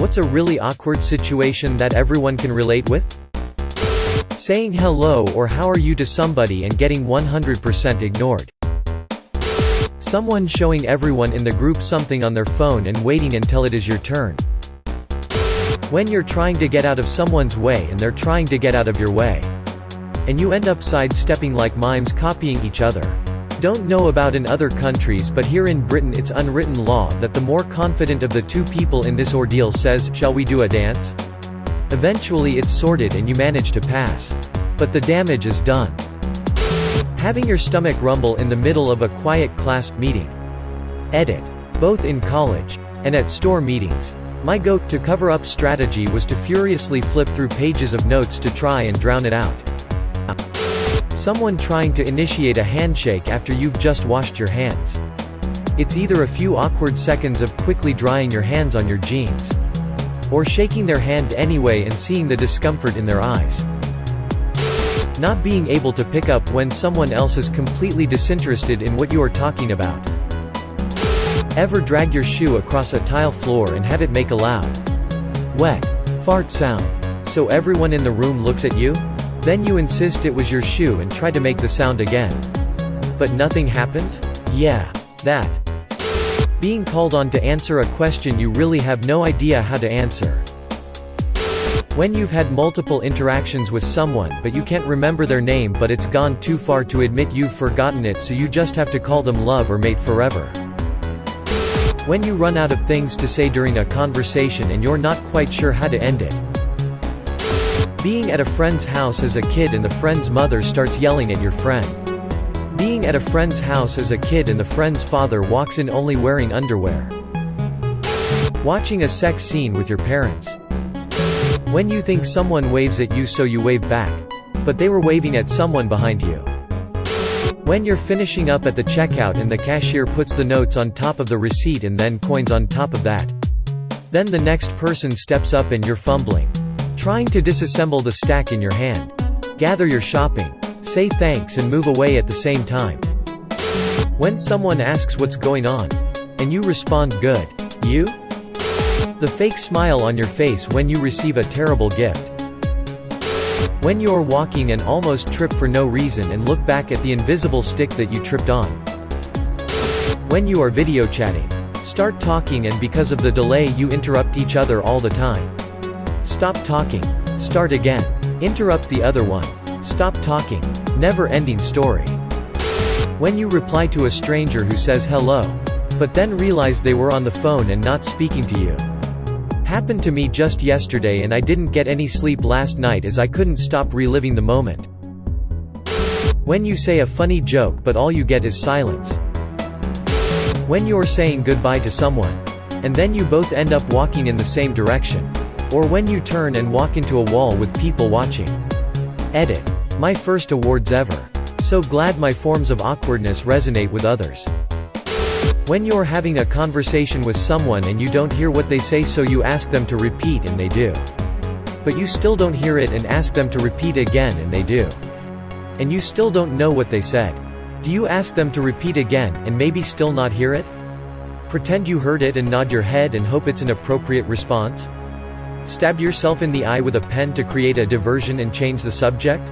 What's a really awkward situation that everyone can relate with? Saying hello or how are you to somebody and getting 100% ignored. Someone showing everyone in the group something on their phone and waiting until it is your turn. When you're trying to get out of someone's way and they're trying to get out of your way. And you end up sidestepping like mimes, copying each other. Don't know about in other countries, but here in Britain it's unwritten law that the more confident of the two people in this ordeal says, "Shall we do a dance?" Eventually it's sorted and you manage to pass. But the damage is done. Having your stomach rumble in the middle of a quiet class meeting. Edit. Both in college and at store meetings. My go-to cover-up strategy was to furiously flip through pages of notes to try and drown it out. Someone trying to initiate a handshake after you've just washed your hands. It's either a few awkward seconds of quickly drying your hands on your jeans, or shaking their hand anyway and seeing the discomfort in their eyes. Not being able to pick up when someone else is completely disinterested in what you are talking about. Ever drag your shoe across a tile floor and have it make a loud, wet, fart sound, so everyone in the room looks at you? Then you insist it was your shoe and try to make the sound again. But nothing happens? Yeah. That. Being called on to answer a question you really have no idea how to answer. When you've had multiple interactions with someone but you can't remember their name, but it's gone too far to admit you've forgotten it, so you just have to call them love or mate forever. When you run out of things to say during a conversation and you're not quite sure how to end it. Being at a friend's house as a kid and the friend's mother starts yelling at your friend. Being at a friend's house as a kid and the friend's father walks in only wearing underwear. Watching a sex scene with your parents. When you think someone waves at you so you wave back, but they were waving at someone behind you. When you're finishing up at the checkout and the cashier puts the notes on top of the receipt and then coins on top of that. Then the next person steps up and you're fumbling, trying to disassemble the stack in your hand. Gather your shopping, say thanks and move away at the same time. When someone asks what's going on, and you respond good. You? The fake smile on your face when you receive a terrible gift. When you're walking and almost trip for no reason and look back at the invisible stick that you tripped on. When you are video chatting, start talking and because of the delay you interrupt each other all the time. Stop talking. Start again. Interrupt the other one. Stop talking. Never-ending story. When you reply to a stranger who says hello, but then realize they were on the phone and not speaking to you. Happened to me just yesterday and I didn't get any sleep last night as I couldn't stop reliving the moment. When you say a funny joke but all you get is silence. When you're saying goodbye to someone, and then you both end up walking in the same direction. Or when you turn and walk into a wall with people watching. Edit. My first awards ever. So glad my forms of awkwardness resonate with others. When you're having a conversation with someone and you don't hear what they say, so you ask them to repeat and they do. But you still don't hear it and ask them to repeat again and they do. And you still don't know what they said. Do you ask them to repeat again and maybe still not hear it? Pretend you heard it and nod your head and hope it's an appropriate response? Stab yourself in the eye with a pen to create a diversion and change the subject?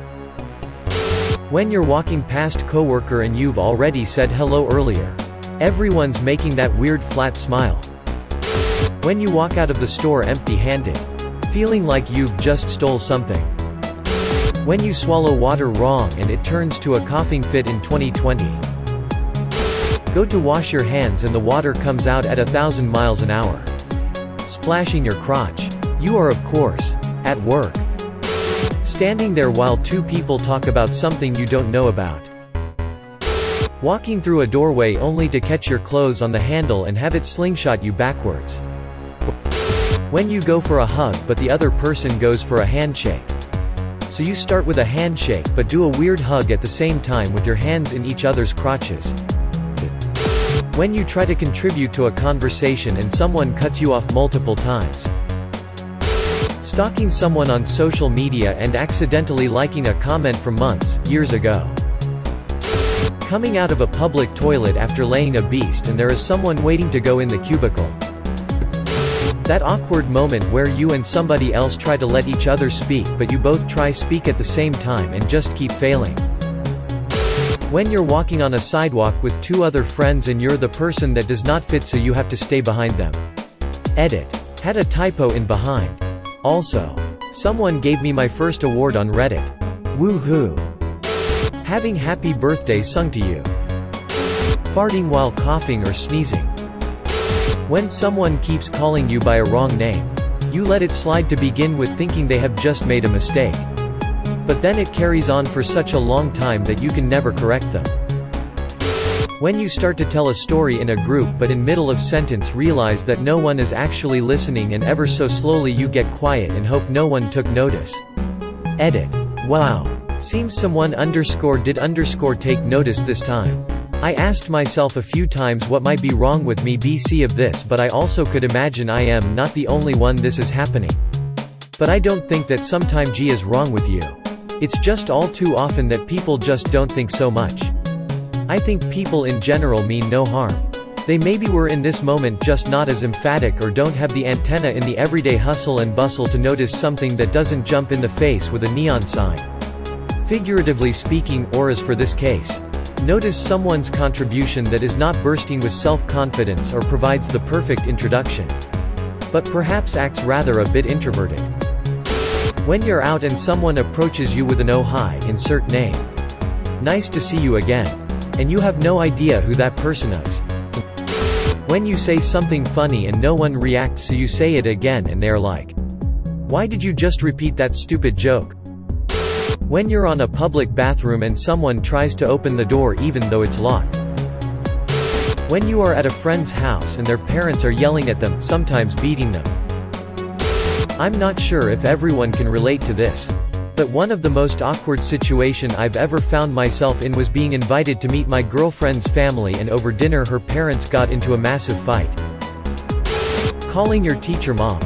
When you're walking past coworker and you've already said hello earlier. Everyone's making that weird flat smile. When you walk out of the store empty-handed, feeling like you've just stole something. When you swallow water wrong and it turns to a coughing fit in 2020. Go to wash your hands and the water comes out at 1,000 miles an hour. Splashing your crotch. You are of course, at work. Standing there while two people talk about something you don't know about. Walking through a doorway only to catch your clothes on the handle and have it slingshot you backwards. When you go for a hug but the other person goes for a handshake. So you start with a handshake but do a weird hug at the same time with your hands in each other's crotches. When you try to contribute to a conversation and someone cuts you off multiple times. Stalking someone on social media and accidentally liking a comment from months, years ago. Coming out of a public toilet after laying a beast and there is someone waiting to go in the cubicle. That awkward moment where you and somebody else try to let each other speak but you both try speak at the same time and just keep failing. When you're walking on a sidewalk with two other friends and you're the person that does not fit so you have to stay behind them. Edit. Had a typo in behind. Also. Someone gave me my first award on Reddit. Woohoo. Having happy birthday sung to you. Farting while coughing or sneezing. When someone keeps calling you by a wrong name. You let it slide to begin with thinking they have just made a mistake. But then it carries on for such a long time that you can never correct them. When you start to tell a story in a group but in middle of sentence realize that no one is actually listening and ever so slowly you get quiet and hope no one took notice. Edit. Wow. Seems someone did take notice this time. I asked myself a few times what might be wrong with me BC of this, but I also could imagine I am not the only one this is happening. But I don't think that sometime G is wrong with you. It's just all too often that people just don't think so much. I think people in general mean no harm. They maybe were in this moment just not as emphatic or don't have the antenna in the everyday hustle and bustle to notice something that doesn't jump in the face with a neon sign. Figuratively speaking, or as for this case. Notice someone's contribution that is not bursting with self-confidence or provides the perfect introduction. But perhaps acts rather a bit introverted. When you're out and someone approaches you with an "Oh hi, insert name. Nice to see you again." And you have no idea who that person is. When you say something funny and no one reacts so you say it again and they're like, "Why did you just repeat that stupid joke?" When you're on a public bathroom and someone tries to open the door even though it's locked. When you are at a friend's house and their parents are yelling at them, sometimes beating them. I'm not sure if everyone can relate to this. But one of the most awkward situation I've ever found myself in was being invited to meet my girlfriend's family and over dinner her parents got into a massive fight. Calling your teacher mom.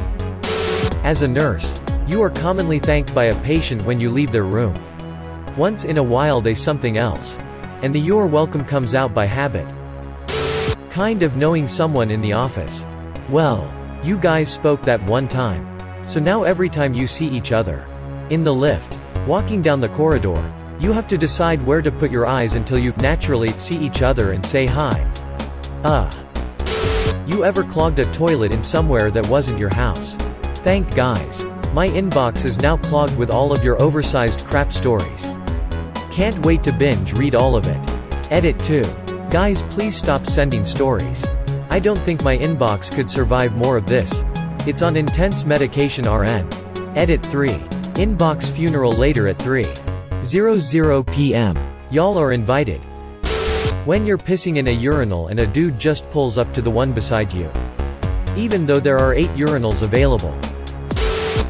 As a nurse, you are commonly thanked by a patient when you leave their room. Once in a while they something else. And the "you're welcome" comes out by habit. Kind of knowing someone in the office. Well, you guys spoke that one time. So now every time you see each other. In the lift. Walking down the corridor. You have to decide where to put your eyes until you, naturally, see each other and say hi. You ever clogged a toilet in somewhere that wasn't your house? Thank guys. My inbox is now clogged with all of your oversized crap stories. Can't wait to binge read all of it. Edit 2. Guys, please stop sending stories. I don't think my inbox could survive more of this. It's on intense medication RN. Edit 3. Inbox funeral later at 3:00 p.m. Y'all are invited. When you're pissing in a urinal and a dude just pulls up to the one beside you. Even though there are 8 urinals available.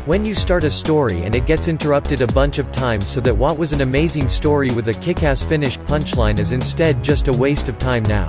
When you start a story and it gets interrupted a bunch of times so that what was an amazing story with a kick-ass finish punchline is instead just a waste of time now.